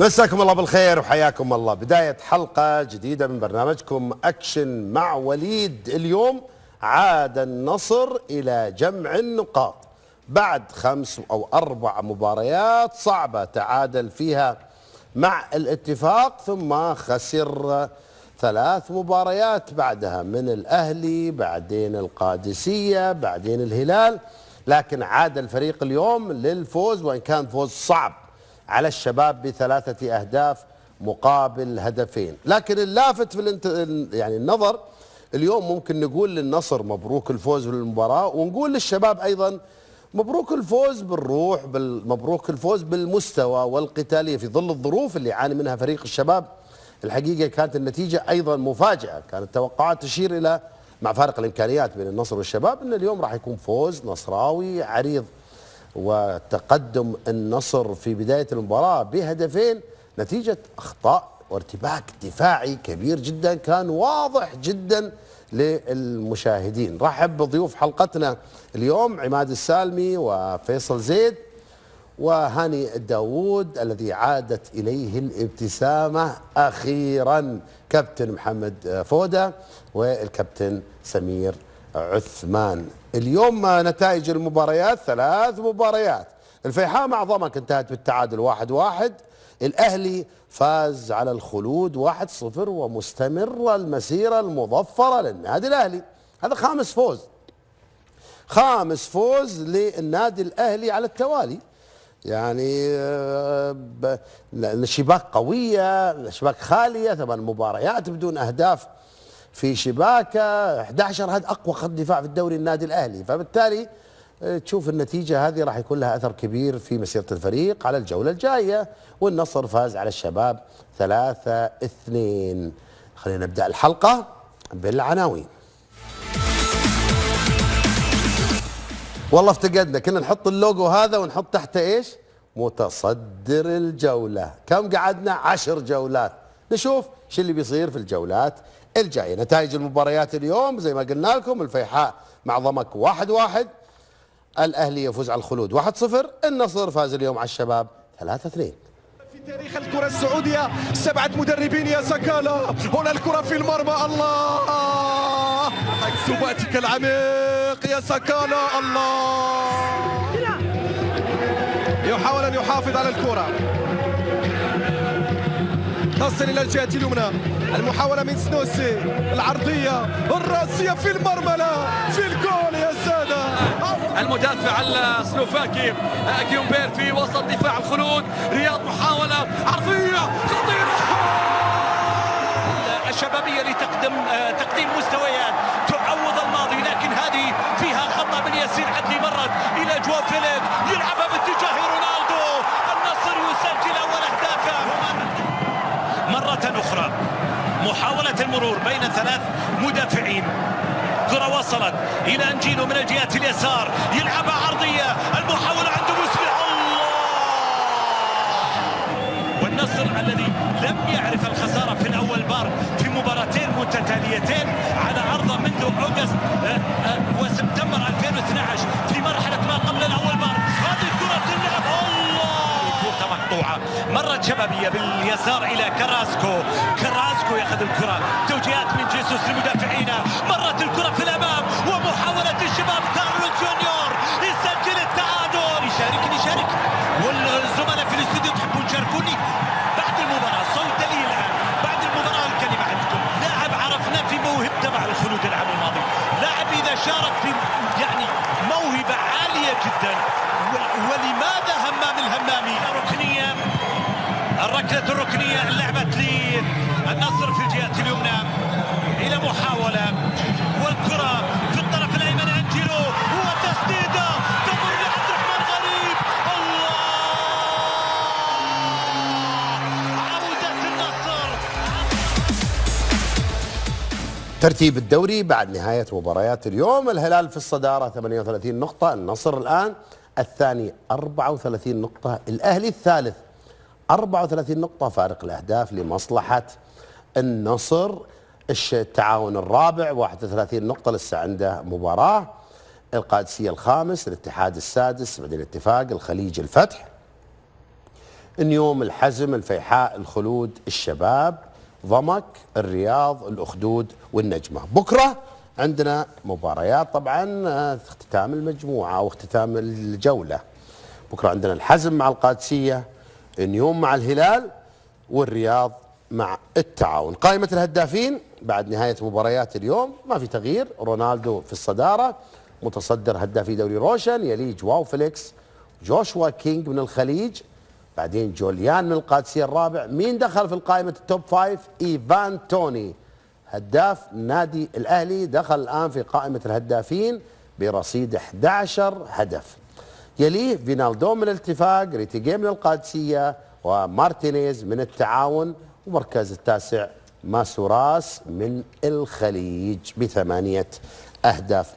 مساكم الله بالخير وحياكم الله. بداية حلقة جديدة من برنامجكم أكشن مع وليد. اليوم عاد النصر إلى جمع النقاط بعد 5 أو 4 مباريات صعبة تعادل فيها مع الاتفاق، ثم خسر 3 مباريات بعدها من الأهلي، بعدين القادسية، بعدين الهلال، لكن عاد الفريق اليوم للفوز، وإن كان فوز صعب على الشباب ب3 أهداف مقابل هدفين. لكن اللافت في يعني النظر اليوم ممكن نقول للنصر مبروك الفوز بالمباراة، ونقول للشباب أيضا مبروك الفوز بالروح، مبروك الفوز بالمستوى والقتالية في ظل الظروف اللي يعاني منها فريق الشباب. الحقيقة كانت النتيجة أيضا مفاجئة، كانت التوقعات تشير إلى مع فارق الإمكانيات بين النصر والشباب أن اليوم راح يكون فوز نصراوي عريض، وتقدم النصر في بداية المباراة بهدفين نتيجة أخطاء وارتباك دفاعي كبير جدا كان واضح جدا للمشاهدين. رحب بضيوف حلقتنا اليوم عماد السالمي وفيصل زيد وهاني داوود الذي عادت إليه الابتسامة أخيرا، كابتن محمد فودة والكابتن سمير عثمان. اليوم نتائج المباريات 3 مباريات. الفيحاء مع ضمك انتهت بالتعادل 1-1. الأهلي فاز على الخلود 1-0 ومستمر المسيرة المظفرة للنادي الأهلي. هذا خامس فوز للنادي الأهلي على التوالي. يعني الشباك قوية، الشباك خالية، 8 مباريات بدون أهداف في شباكه، 11 هذا اقوى خط دفاع في الدوري النادي الاهلي، فبالتالي تشوف النتيجه هذه راح يكون لها اثر كبير في مسيره الفريق على الجوله الجايه. والنصر فاز على الشباب 3-2. خلينا نبدا الحلقه بالعناوين. والله افتقدنا، كنا نحط اللوجو هذا ونحط تحته ايش؟ متصدر الجوله. كم قعدنا؟ 10 جولات. نشوف شو اللي بيصير في الجولات الجاية. نتائج المباريات اليوم زي ما قلنا لكم: الفيحاء مع ضمك 1-1، الأهلي يفوز على الخلود 1-0، النصر فاز اليوم على الشباب 3-2. في تاريخ الكرة السعودية 7 مدربين يا سكالا. هنا الكرة في المرمى، الله سباتك العميق يا سكالا، الله يحاول أن يحافظ على الكرة، تصل إلى الجهة اليمنى، المحاولة من سنوسي، العرضية الراسية في المرمى، لا في الجول يا سادة. المدافع السلوفاكي جيومبير في وسط دفاع الخلود، رياض محاولة عرضية خطيرة، الشبابية تقديم مستويات تعوض الماضي، لكن هذه فيها خطأ من ياسين عدلي، مرت إلى جواو فيليكس يلعبها باتجاه رونالدو، النصر يسجل أول أهدافه. مرة أخرى محاولة المرور بين 3 مدافعين، كرة وصلت إلى أنجيلو من الجهة اليسار، يلعبها عرضية، المحاولة عنده مسلم، الله. والنصر الذي لم يعرف الخسارة في الأول بار في مباراتين متتاليتين على عرضة منذ أغسطس وسبتمبر 2012 في مرحلة ما قبل الأول بار. هذه الكرة تلعب، الله، مقطوعة، مرت شبابية باليسار إلى كراسكو يأخذ الكرة، توجيهات من جيسوس للمدافعين، مرت الكرة في الأمام ومحاولة الشباب، كارلوس جونيور يسجل التعادل. يشارك والزملاء في الاستوديو تحبون تشاركوني بعد المباراة، صوت لي الآن بعد المباراة الكلمة عندكم. لاعب عرفنا في موهبته مع الخلود العام الماضي، لاعب إذا شارك في يعني موهبة عالية جدا. ولماذا همام الهمامي؟ ركنية، الركلة الركنية لعبت للنصر في الجهة اليمنى إلى محاولة، والكرة في الطرف الأيمن أنجيلو، وتسديدة تمر لعبد الرحمن غريب، الله، عودة النصر. ترتيب الدوري بعد نهاية مباريات اليوم: الهلال في الصدارة 38 نقطة، النصر الآن الثاني 34 نقطة، الأهلي الثالث 34 نقطة، فارق الأهداف لمصلحة النصر. التعاون الرابع 31 نقطة، لسه عنده مباراة. القادسية الخامس، الاتحاد السادس، بعدين الاتفاق، الخليج، الفتح. نيوم، الحزم، الفيحاء، الخلود، الشباب، ضمك، الرياض، الأخدود والنجمة. بكرة عندنا مباريات طبعا اختتام المجموعة أو اختتام الجولة. بكرة عندنا الحزم مع القادسية، نيوم مع الهلال، والرياض مع التعاون. قائمة الهدافين بعد نهاية مباريات اليوم ما في تغيير. رونالدو في الصدارة، متصدر هدافي دوري روشن، يليه جواو فيليكس، جوشوا كينج من الخليج، بعدين جوليان من القادسية الرابع. مين دخل في القائمة التوب 5؟ إيفان توني هداف نادي الأهلي دخل الآن في قائمة الهدافين برصيد 11 هدف. يليه فينالدو من الاتفاق، ريتيجيه من القادسية، ومارتينيز من التعاون. ومركز التاسع ماسوراس من الخليج ب8 أهداف.